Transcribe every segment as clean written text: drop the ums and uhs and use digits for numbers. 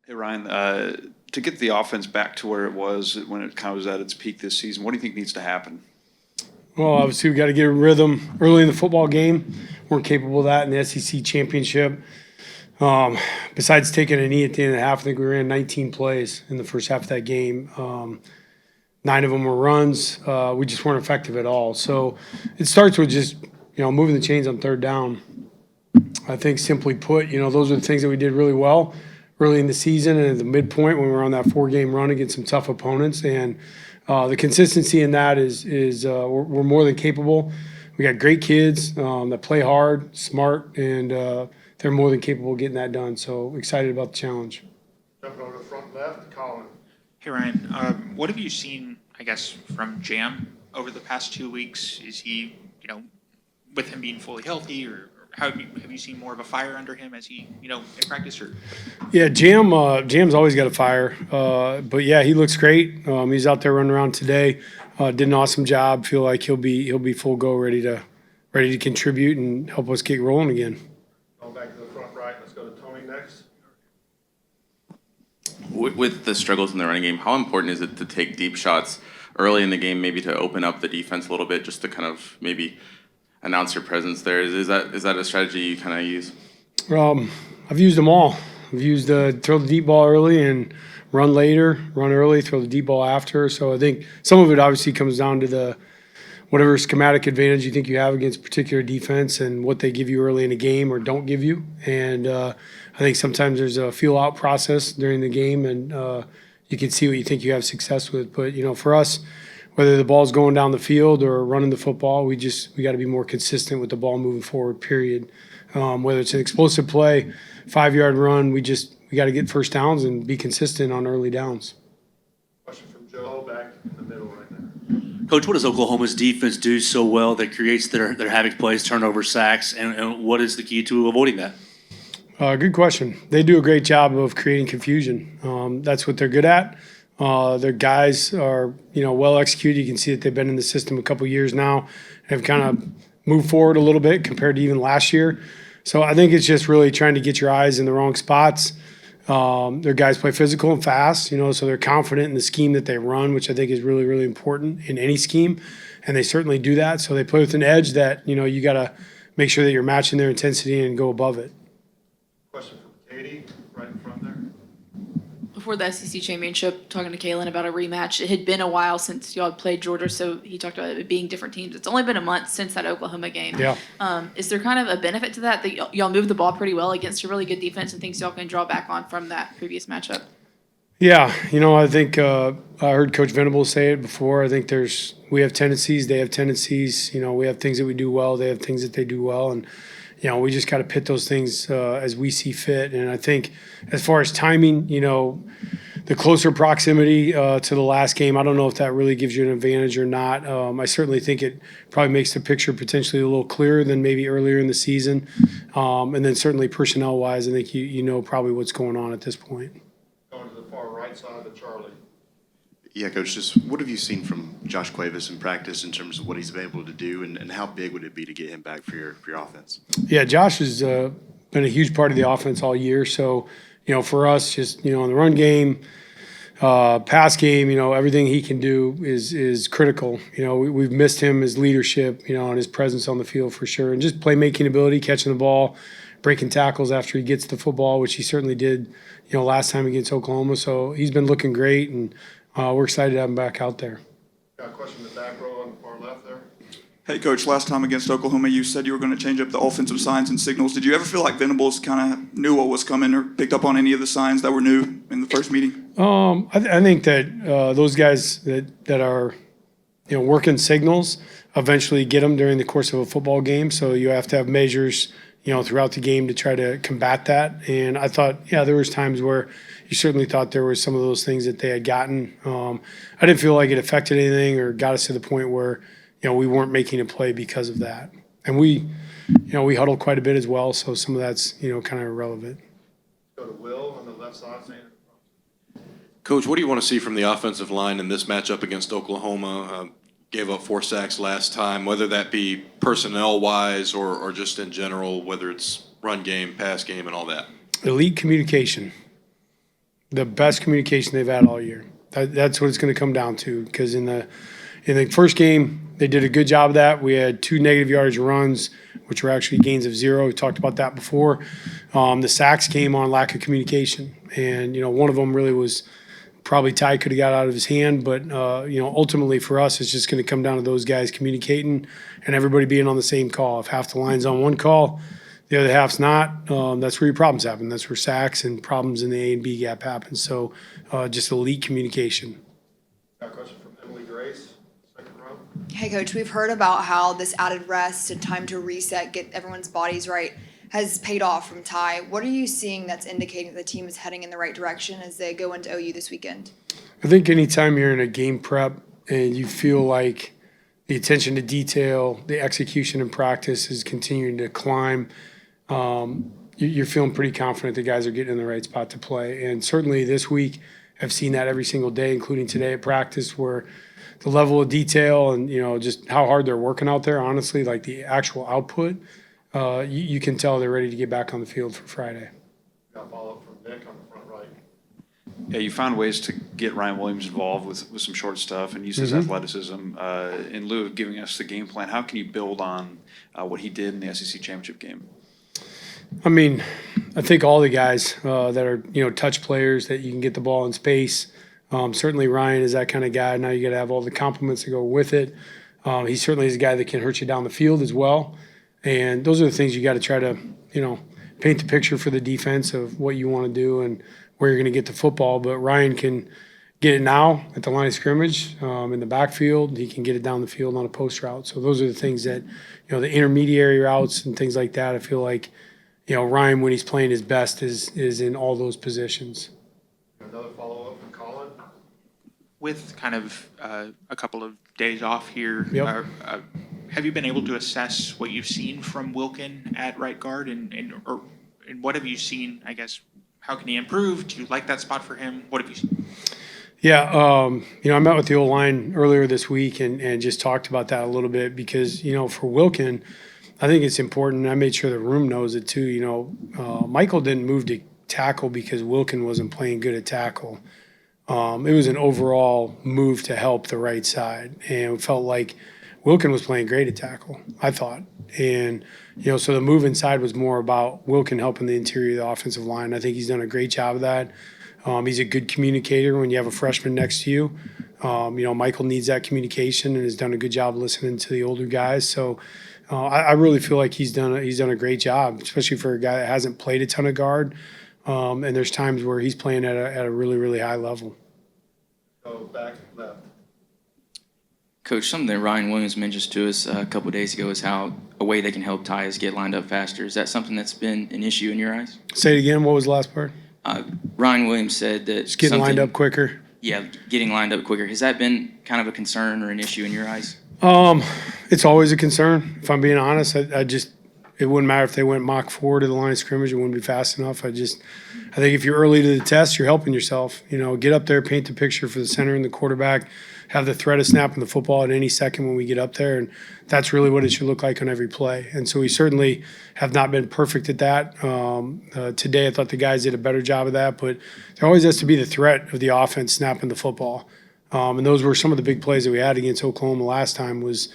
Hey, Ryan, to get the offense back to where it was when it kind of was at its peak this season, what do you think needs to happen? Well, obviously, we got to get a rhythm early in the football game. Weren't capable of that in the SEC championship. Besides taking a knee at the end of the half, I think we ran 19 plays in the first half of that game. 9 of them were runs. We just weren't effective at all. So it starts with just moving the chains on third down. I think simply put, those are the things that we did really well early in the season and at the midpoint when we were on that 4-game run against some tough opponents. And the consistency in that is we're more than capable. We got great kids that play hard, smart, and they're more than capable of getting that done. So excited about the challenge. Jumping over to the front left, Colin. Hey, Ryan, what have you seen, I guess, from Jam over the past 2 weeks? Is he, with him being fully healthy, or have you seen more of a fire under him as he, in practice? Or Yeah, Jam's always got a fire. But yeah, he looks great. He's out there running around today. Did an awesome job. Feel like he'll be full go, ready to contribute and help us get rolling again. Going back to the front right, let's go to Tony next. With the struggles in the running game, how important is it to take deep shots early in the game, maybe to open up the defense a little bit, just to kind of maybe announce your presence there? Is that a strategy you kind of use? I've used them all. I've used throw the deep ball early and run later, run early, throw the deep ball after. So I think some of it obviously comes down to the whatever schematic advantage you think you have against a particular defense and what they give you early in the game or don't give you. And I think sometimes there's a feel out process during the game and you can see what you think you have success with. But, for us, whether the ball's going down the field or running the football, we got to be more consistent with the ball moving forward, period. Whether it's an explosive play, 5-yard run, we got to get first downs and be consistent on early downs. Question from Joe back in the middle right there. Coach, what does Oklahoma's defense do so well that creates their havoc plays, turnover, sacks, and what is the key to avoiding that? Good question. They do a great job of creating confusion. That's what they're good at. Their guys are, well executed. You can see that they've been in the system a couple years now, have kind of moved forward a little bit compared to even last year. So I think it's just really trying to get your eyes in the wrong spots. Their guys play physical and fast, so they're confident in the scheme that they run, which I think is really, really important in any scheme. And they certainly do that. So they play with an edge that, you got to make sure that you're matching their intensity and go above it. Question from Katie, right in front there. Before the SEC championship, talking to Kalen about a rematch. It had been a while since y'all had played Georgia, so he talked about it being different teams. It's only been a month since that Oklahoma game. Yeah. Is there kind of a benefit to that y'all moved the ball pretty well against a really good defense and things y'all can draw back on from that previous matchup? Yeah, I think I heard Coach Venables say it before. I think we have tendencies, they have tendencies. We have things that we do well, they have things that they do well, and we just got to pit those things as we see fit. And I think as far as timing, the closer proximity to the last game, I don't know if that really gives you an advantage or not. I certainly think it probably makes the picture potentially a little clearer than maybe earlier in the season. And then certainly personnel-wise, I think you know probably what's going on at this point. Going to the far right side to Charlie. Yeah, Coach, just what have you seen from Josh Cuevas in practice in terms of what he's been able to do, and how big would it be to get him back for your offense? Yeah, Josh has been a huge part of the offense all year. So, for us, just, in the run game, pass game, everything he can do is critical. We've missed him, his leadership, and his presence on the field for sure. And just playmaking ability, catching the ball, breaking tackles after he gets the football, which he certainly did, last time against Oklahoma. So he's been looking great, and we're excited to have him back out there. Got a question in the back row on the far left there. Hey, Coach, last time against Oklahoma, you said you were going to change up the offensive signs and signals. Did you ever feel like Venables kind of knew what was coming or picked up on any of the signs that were new in the first meeting? I think that those guys that are, working signals eventually get them during the course of a football game. So you have to have measures, throughout the game to try to combat that. And I thought, there was times where you certainly thought there were some of those things that they had gotten. I didn't feel like it affected anything or got us to the point where, we weren't making a play because of that. And we huddled quite a bit as well. So some of that's, kind of irrelevant. Go to Will on the left side. Coach, what do you want to see from the offensive line in this matchup against Oklahoma? Gave up 4 sacks last time, whether that be personnel-wise or just in general, whether it's run game, pass game, and all that. Elite communication. the best communication they've had all year. That's what it's going to come down to, because in the first game, they did a good job of that. We had 2 negative yardage runs, which were actually gains of 0. We talked about that before. The sacks came on lack of communication, and one of them really was probably Ty could have got out of his hand, but ultimately for us, it's just going to come down to those guys communicating and everybody being on the same call. If half the line's on one call, the other half's not, that's where your problems happen. That's where sacks and problems in the A and B gap happen. So just elite communication. Got a question from Emily Grace, second row. Hey, Coach, we've heard about how this added rest and time to reset, get everyone's bodies right, has paid off from Ty. What are you seeing that's indicating that the team is heading in the right direction as they go into OU this weekend? I think anytime you're in a game prep and you feel like the attention to detail, the execution in practice is continuing to climb, you're feeling pretty confident the guys are getting in the right spot to play. And certainly this week, I've seen that every single day, including today at practice, where the level of detail and just how hard they're working out there, honestly, like the actual output, you can tell they're ready to get back on the field for Friday. Got a follow-up from Nick on the front right. Yeah, you found ways to get Ryan Williams involved with some short stuff and use his athleticism. In lieu of giving us the game plan, how can you build on what he did in the SEC championship game? I mean, I think all the guys that are touch players that you can get the ball in space. Certainly Ryan is that kind of guy. Now you got to have all the compliments to go with it. He certainly is a guy that can hurt you down the field as well. And those are the things you got to try to paint the picture for the defense of what you want to do and where you're going to get the football. But Ryan can get it now at the line of scrimmage, in the backfield. He can get it down the field on a post route. So those are the things that the intermediary routes and things like that. I feel like Ryan, when he's playing his best, is in all those positions. Another follow-up from Colin. With kind of a couple of days off here, Yep. have you been able to assess what you've seen from Wilkin at right guard, and what have you seen? I guess, how can he improve? Do you like that spot for him? What have you seen? Yeah, I met with the O-line earlier this week and just talked about that a little bit because, for Wilkin, I think it's important. I made sure the room knows it too. Michael didn't move to tackle because Wilkin wasn't playing good at tackle. It was an overall move to help the right side, and it felt like Wilkin was playing great at tackle, I thought. And, so the move inside was more about Wilkin helping the interior of the offensive line. I think he's done a great job of that. He's a good communicator when you have a freshman next to you. Michael needs that communication and has done a good job listening to the older guys. So I really feel like he's done a great job, especially for a guy that hasn't played a ton of guard. And there's times where he's playing at a really, really high level. Go back left. Coach, something that Ryan Williams mentioned to us a couple of days ago is how a way they can help Ty is get lined up faster. Is that something that's been an issue in your eyes? Say it again. What was the last part? Ryan Williams said that Just getting lined up quicker. Yeah, getting lined up quicker. Has that been kind of a concern or an issue in your eyes? It's always a concern. If I'm being honest, it wouldn't matter if they went Mach 4 to the line of scrimmage. It wouldn't be fast enough. I think if you're early to the test, you're helping yourself. Get up there, paint the picture for the center and the quarterback, have the threat of snapping the football at any second when we get up there. And that's really what it should look like on every play. And so we certainly have not been perfect at that. Today, I thought the guys did a better job of that, but there always has to be the threat of the offense snapping the football. And those were some of the big plays that we had against Oklahoma last time was,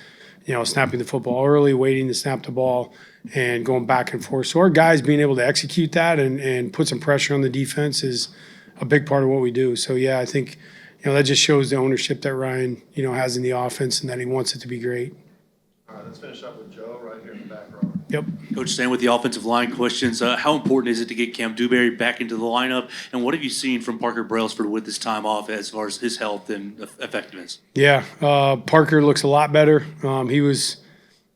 snapping the football early, waiting to snap the ball, and going back and forth. So our guys being able to execute that and put some pressure on the defense is a big part of what we do. So, yeah, I think, that just shows the ownership that Ryan, has in the offense and that he wants it to be great. All right, let's finish up with Joe right here in the back row. Yep. Coach, staying with the offensive line questions, how important is it to get Cam Dewberry back into the lineup? And what have you seen from Parker Brailsford with this time off as far as his health and effectiveness? Yeah, Parker looks a lot better. He was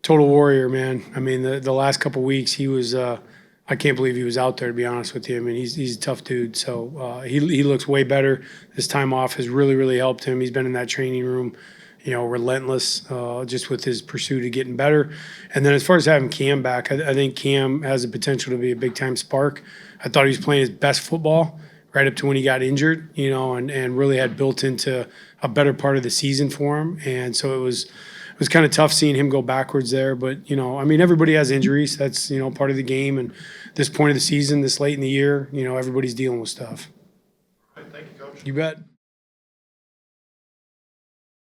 total warrior, man. I mean, the last couple weeks he was I can't believe he was out there, to be honest with you. I mean, he's a tough dude. So he looks way better. This time off has really, really helped him. He's been in that training room, relentless, just with his pursuit of getting better. And then as far as having Cam back, I think Cam has the potential to be a big-time spark. I thought he was playing his best football right up to when he got injured, and really had built into a better part of the season for him. And so it was kind of tough seeing him go backwards there. But, everybody has injuries. That's, part of the game. And this point of the season, this late in the year, everybody's dealing with stuff. You bet.